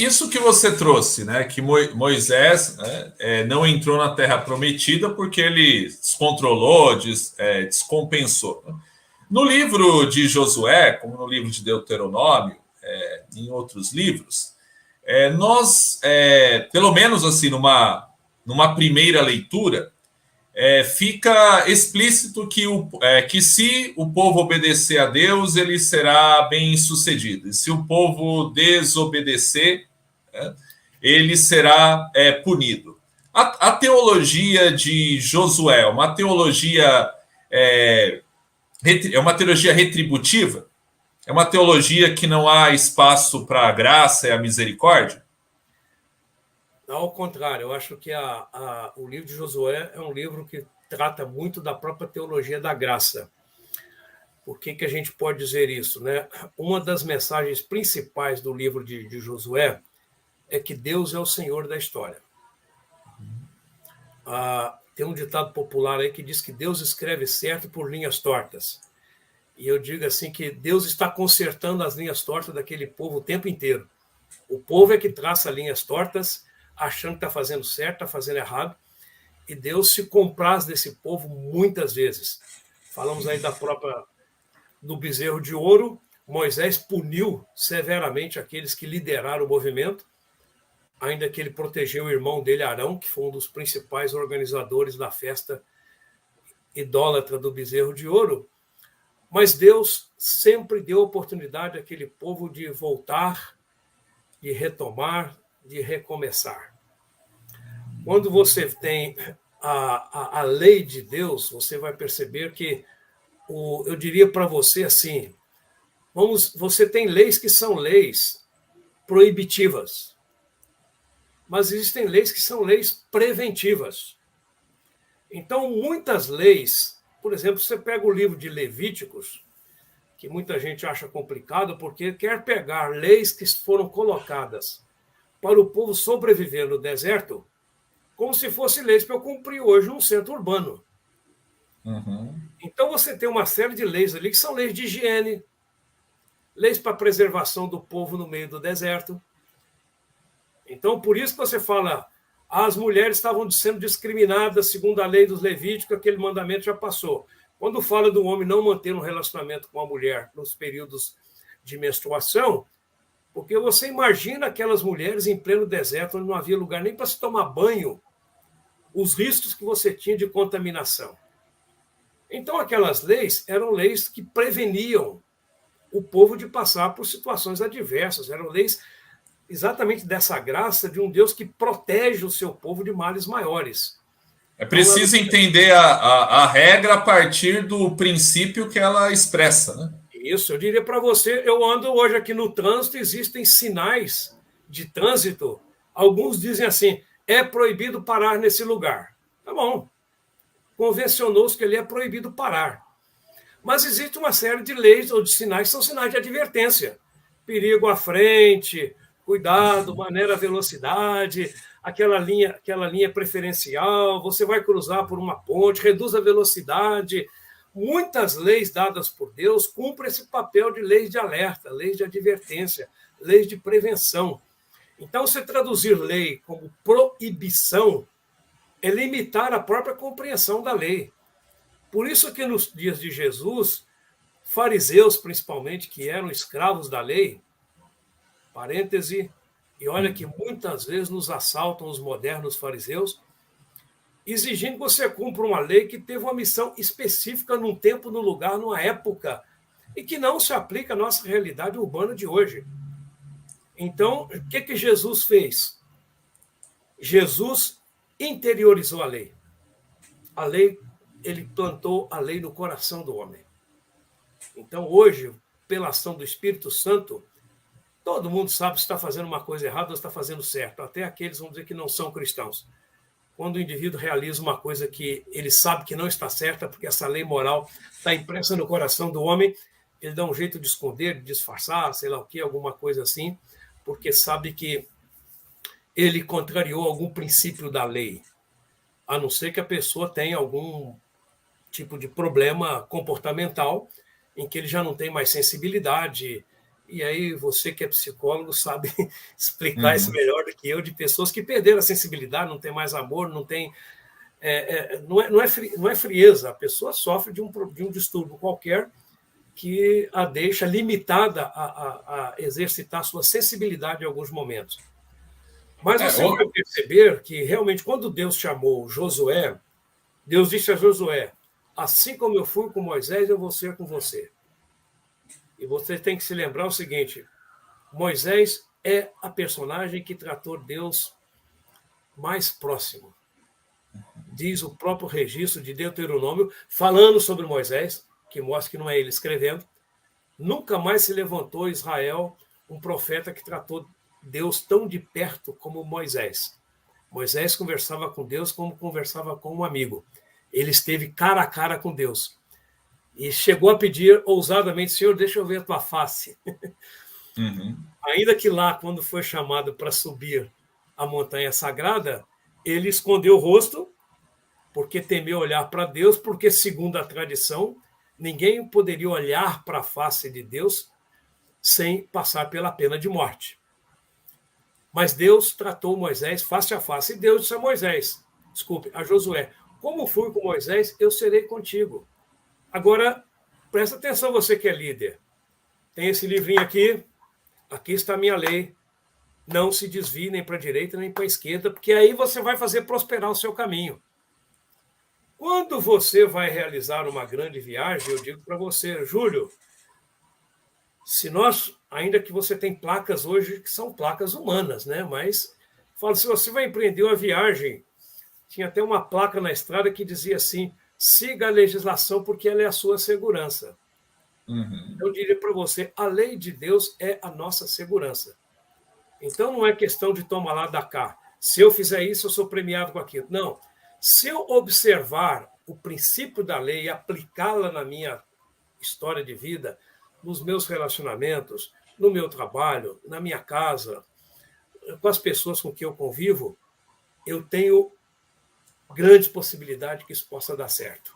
isso que você trouxe, né? Que Moisés, né, não entrou na Terra Prometida porque ele descontrolou, descompensou. No livro de Josué, como no livro de Deuteronômio, em outros livros, nós, pelo menos assim, numa primeira leitura, fica explícito que se o povo obedecer a Deus, ele será bem sucedido. E se o povo desobedecer, ele será punido. A teologia de Josué, uma teologia é uma teologia retributiva, é uma teologia que não há espaço para a graça e a misericórdia. Ao contrário, eu acho que o livro de Josué é um livro que trata muito da própria teologia da graça. Por que a gente pode dizer isso, né? Uma das mensagens principais do livro de Josué é que Deus é o Senhor da história. Tem um ditado popular aí que diz que Deus escreve certo por linhas tortas. E eu digo assim que Deus está consertando as linhas tortas daquele povo o tempo inteiro. O povo é que traça linhas tortas, achando que está fazendo certo, está fazendo errado, e Deus se compraz desse povo muitas vezes. Falamos aí do bezerro de ouro. Moisés puniu severamente aqueles que lideraram o movimento, ainda que ele protegeu o irmão dele, Arão, que foi um dos principais organizadores da festa idólatra do bezerro de ouro. Mas Deus sempre deu oportunidade àquele povo de voltar, de retomar, de recomeçar. Quando você tem a lei de Deus, você vai perceber que, eu diria para você assim, você tem leis que são leis proibitivas, mas existem leis que são leis preventivas. Então, muitas leis, por exemplo, você pega o livro de Levíticos, que muita gente acha complicado, porque quer pegar leis que foram colocadas para o povo sobreviver no deserto, como se fossem leis para eu cumprir hoje num centro urbano. Uhum. Então, você tem uma série de leis ali que são leis de higiene, leis para preservação do povo no meio do deserto. Então, por isso que você fala, as mulheres estavam sendo discriminadas segundo a lei dos Levíticos, aquele mandamento já passou. Quando fala do homem não manter um relacionamento com a mulher nos períodos de menstruação, porque você imagina aquelas mulheres em pleno deserto, onde não havia lugar nem para se tomar banho, os riscos que você tinha de contaminação. Então, aquelas leis eram leis que preveniam o povo de passar por situações adversas, eram leis exatamente dessa graça de um Deus que protege o seu povo de males maiores. É preciso entender a regra a partir do princípio que ela expressa, né? Isso, eu diria para você, eu ando hoje aqui no trânsito, existem sinais de trânsito, alguns dizem assim, é proibido parar nesse lugar. Tá bom, convencionou-se que ele é proibido parar. Mas existe uma série de leis ou de sinais que são sinais de advertência. Perigo à frente, cuidado, maneira velocidade, aquela linha preferencial, você vai cruzar por uma ponte, reduz a velocidade. Muitas leis dadas por Deus cumprem esse papel de leis de alerta, leis de advertência, leis de prevenção. Então, se traduzir lei como proibição é limitar a própria compreensão da lei. Por isso que nos dias de Jesus, fariseus principalmente, que eram escravos da lei, parêntese, e olha que muitas vezes nos assaltam os modernos fariseus, exigindo que você cumpra uma lei que teve uma missão específica num tempo, num lugar, numa época, e que não se aplica à nossa realidade urbana de hoje. Então, o que Jesus fez? Jesus interiorizou a lei. A lei, ele plantou a lei no coração do homem. Então, hoje, pela ação do Espírito Santo, todo mundo sabe se está fazendo uma coisa errada ou se está fazendo certo. Até aqueles, vamos dizer, que não são cristãos. Quando o indivíduo realiza uma coisa que ele sabe que não está certa, porque essa lei moral está impressa no coração do homem, ele dá um jeito de esconder, de disfarçar, sei lá o que, alguma coisa assim, porque sabe que ele contrariou algum princípio da lei, a não ser que a pessoa tenha algum tipo de problema comportamental, em que ele já não tem mais sensibilidade e aí você que é psicólogo sabe explicar isso melhor do que eu, de pessoas que perderam a sensibilidade, não tem mais amor, não tem... não é frieza, a pessoa sofre de um distúrbio qualquer que a deixa limitada a exercitar sua sensibilidade em alguns momentos. Mas você vai perceber que, realmente, quando Deus chamou Josué, Deus disse a Josué, assim como eu fui com Moisés, eu vou ser com você. E você tem que se lembrar o seguinte, Moisés é a personagem que tratou Deus mais próximo. Diz o próprio registro de Deuteronômio, falando sobre Moisés, que mostra que não é ele escrevendo, nunca mais se levantou em Israel um profeta que tratou Deus tão de perto como Moisés. Moisés conversava com Deus como conversava com um amigo. Ele esteve cara a cara com Deus. E chegou a pedir ousadamente, Senhor, deixa eu ver a tua face. Ainda que lá, quando foi chamado para subir a montanha sagrada, ele escondeu o rosto, porque temeu olhar para Deus, porque, segundo a tradição, ninguém poderia olhar para a face de Deus sem passar pela pena de morte. Mas Deus tratou Moisés face a face. E Deus disse a Moisés, a Josué, como fui com Moisés, eu serei contigo. Agora, presta atenção, você que é líder. Tem esse livrinho aqui, aqui está a minha lei. Não se desvie nem para a direita nem para a esquerda, porque aí você vai fazer prosperar o seu caminho. Quando você vai realizar uma grande viagem, eu digo para você, Júlio, ainda que você tem placas hoje que são placas humanas, né? Mas falo, se você vai empreender uma viagem, tinha até uma placa na estrada que dizia assim, siga a legislação porque ela é a sua segurança. Eu diria para você, a lei de Deus é a nossa segurança. Então não é questão de tomar lá da cá. Se eu fizer isso, eu sou premiado com aquilo. Não. Se eu observar o princípio da lei e aplicá-la na minha história de vida, nos meus relacionamentos, no meu trabalho, na minha casa, com as pessoas com que eu convivo, eu tenho grandes possibilidades que isso possa dar certo.